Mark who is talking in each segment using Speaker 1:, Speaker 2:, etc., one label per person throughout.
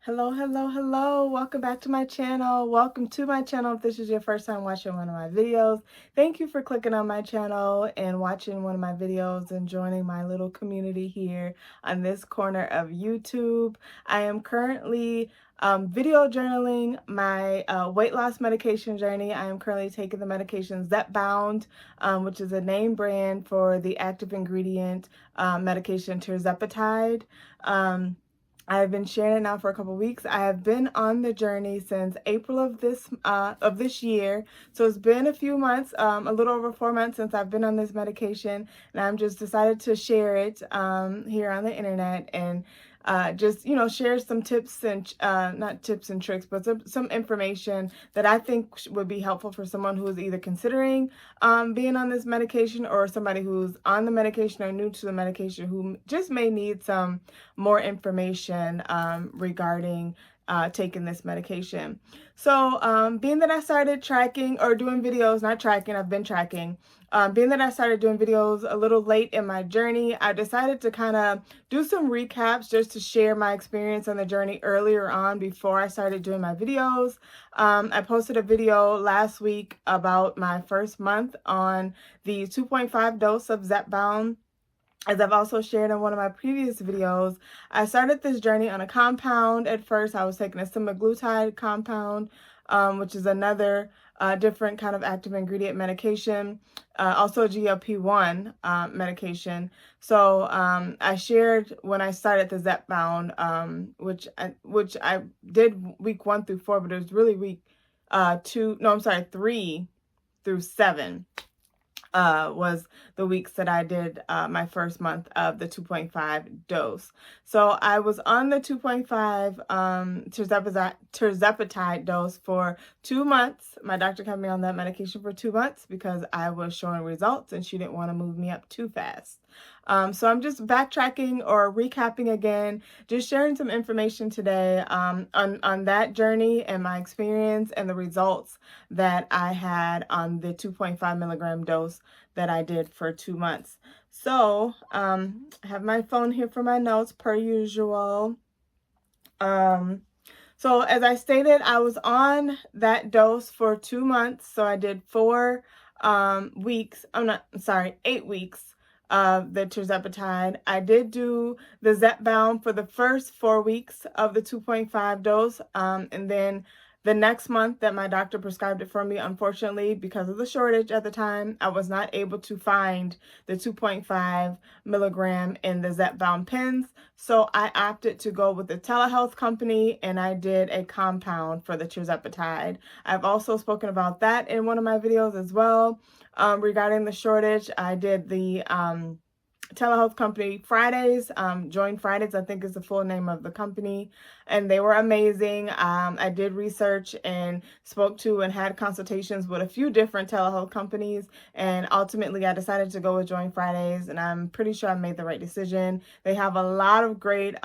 Speaker 1: Hello, hello, hello. Welcome back to my channel. Welcome to my channel if this is your first time watching one of my videos. Thank you for clicking on my channel and watching one of my videos and joining my little community here on this corner of YouTube. I am currently video journaling my weight loss medication journey. I am currently taking the medication Zepbound, which is a name brand for the active ingredient medication Tirzepatide. I've been sharing it now for a couple weeks. I have been on the journey since April of this year. So it's been a few months, a little over 4 months since I've been on this medication, and I'm just decided to share it here on the internet and just, share some tips and not tips and tricks, but some information that I think would be helpful for someone who is either considering being on this medication, or somebody who's on the medication or new to the medication who just may need some more information regarding taking this medication. So being that I started tracking or doing videos, not tracking, I've been tracking. Being that I started doing videos a little late in my journey, I decided to kind of do some recaps just to share my experience on the journey earlier on before I started doing my videos. I posted a video last week about my first month on the 2.5 dose of Zepbound. As I've also shared in one of my previous videos, I started this journey on a compound. At first, I was taking a semaglutide compound, which is another different kind of active ingredient medication, also GLP-1 medication. So I shared when I started the Zepbound, which I did week 1 through 4, but it was really week 3 through 7. Was the weeks that I did my first month of the 2.5 dose. So I was on the 2.5 Tirzepatide dose for 2 months. My doctor kept me on that medication for 2 months because I was showing results and she didn't want to move me up too fast. So I'm just backtracking or recapping again, just sharing some information today on that journey and my experience and the results that I had on the 2.5 milligram dose that I did for 2 months. So I have my phone here for my notes per usual. So as I stated, I was on that dose for 2 months. So I did 8 weeks of the Tirzepatide. I did do the Zepbound for the first 4 weeks of the 2.5 dose. And then the next month that my doctor prescribed it for me, unfortunately, because of the shortage at the time, I was not able to find the 2.5 milligram in the Zepbound pens. So I opted to go with the telehealth company and I did a compound for the Tirzepatide. I've also spoken about that in one of my videos as well. Regarding the shortage, I did the telehealth company Fridays. Join Fridays, I think is the full name of the company, and they were amazing. I did research and spoke to and had consultations with a few different telehealth companies, and ultimately I decided to go with Join Fridays, and I'm pretty sure I made the right decision. They have a lot of great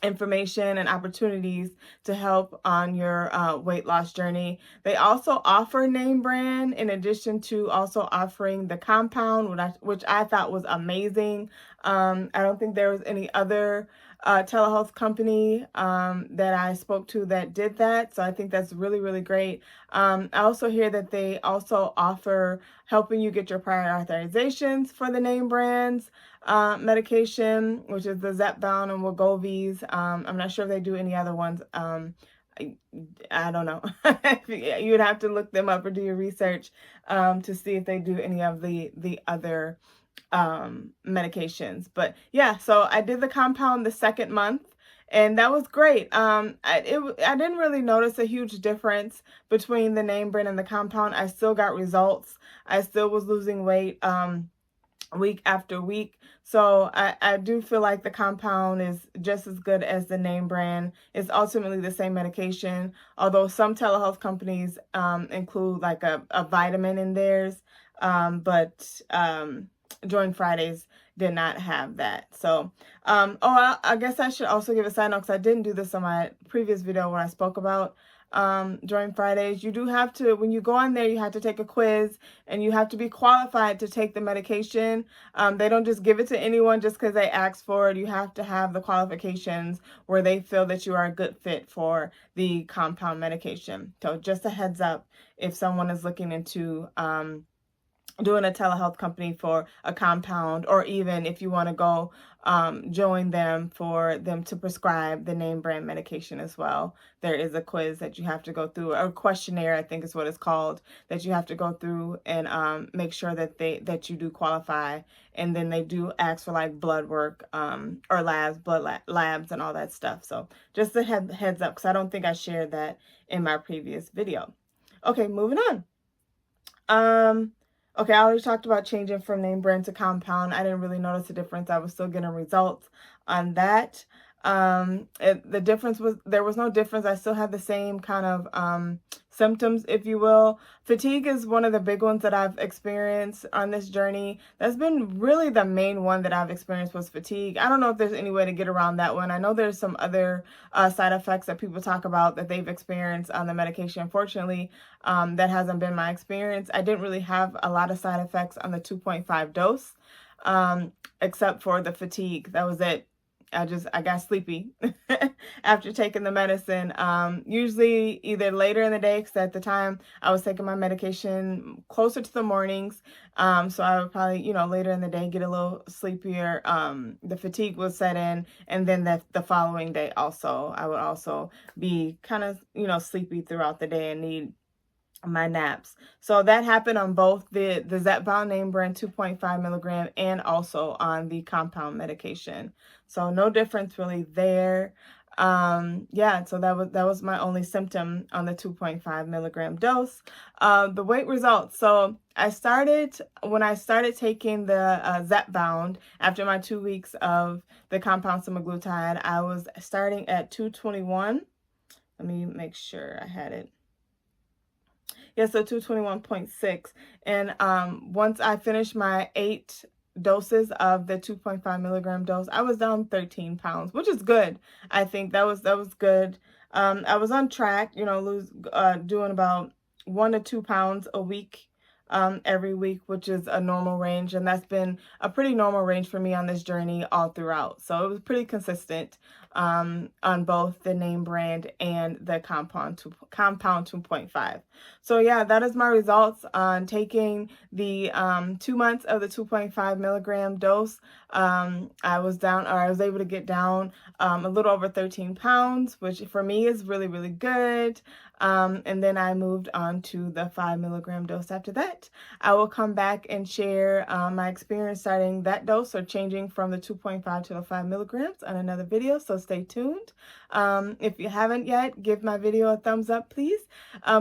Speaker 1: information and opportunities to help on your weight loss journey. They also offer name brand in addition to also offering the compound, which I thought was amazing. I don't think there was any other telehealth company that I spoke to that did that. So I think that's really, really great. I also hear that they also offer helping you get your prior authorizations for the name brands medication, which is the Zepbound and Wegovy's. I'm not sure if they do any other ones. I don't know. You'd have to look them up or do your research to see if they do any of the other medications. But yeah, so I did the compound the second month. And that was great. I didn't really notice a huge difference between the name brand and the compound. I still got results. I still was losing weight week after week. So I do feel like the compound is just as good as the name brand. It's ultimately the same medication, although some telehealth companies include like a vitamin in theirs. But Join Fridays did not have that. So, I guess I should also give a side note, because I didn't do this on my previous video when I spoke about Join Fridays. You do have to, when you go on there, you have to take a quiz, and you have to be qualified to take the medication. They don't just give it to anyone just because they ask for it. You have to have the qualifications where they feel that you are a good fit for the compound medication. So just a heads up if someone is looking into doing a telehealth company for a compound, or even if you want to go join them for them to prescribe the name brand medication as well. There is a quiz that you have to go through, or questionnaire, I think is what it's called, that you have to go through and make sure that you do qualify. And then they do ask for like blood work or blood labs and all that stuff. So just a heads up, because I don't think I shared that in my previous video. Okay, moving on. Okay, I already talked about changing from name brand to compound. I didn't really notice a difference. I was still getting results on that. The difference was, there was no difference. I still had the same kind of symptoms, if you will. Fatigue is one of the big ones that I've experienced on this journey. That's been really the main one that I've experienced, was fatigue. I don't know if there's any way to get around that one. I know there's some other side effects that people talk about that they've experienced on the medication. Unfortunately, that hasn't been my experience. I didn't really have a lot of side effects on the 2.5 dose, except for the fatigue. That was it. I got sleepy after taking the medicine. Usually either later in the day, because at the time I was taking my medication closer to the mornings. So I would probably, later in the day get a little sleepier. The fatigue would set in, and then the following day also, I would also be kind of, sleepy throughout the day and need my naps. So that happened on both the Zepbound name brand 2.5 milligram and also on the compound medication. So no difference really there. Yeah, so that was my only symptom on the 2.5 milligram dose. The weight results. So when I started taking the Zepbound after my 2 weeks of the compound semaglutide, I was starting at 221. Let me make sure I had it. Yeah, so 221.6. And once I finished my 8 doses of the 2.5 milligram dose, I was down 13 pounds, which is good. I think that was good. I was on track, doing about 1 to 2 pounds a week, every week, which is a normal range. And that's been a pretty normal range for me on this journey all throughout. So it was pretty consistent on both the name brand and the compound 2.5. So yeah, that is my results on taking the 2 months of the 2.5 milligram dose. I was able to get down a little over 13 pounds, which for me is really, really good. And then I moved on to the 5 milligram dose after that. I will come back and share my experience starting that dose, or changing from the 2.5 to the 5 milligrams, on another video, so stay tuned. If you haven't yet, give my video a thumbs up, please.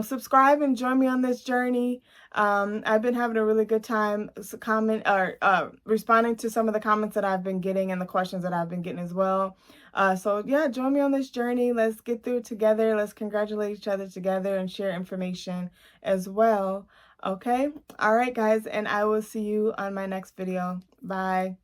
Speaker 1: Subscribe and join me on this journey. I've been having a really good time responding to some of the comments that I've been getting and the questions that I've been getting as well. So yeah, join me on this journey. Let's get through it together. Let's congratulate each other together and share information as well. Okay. All right, guys. And I will see you on my next video. Bye.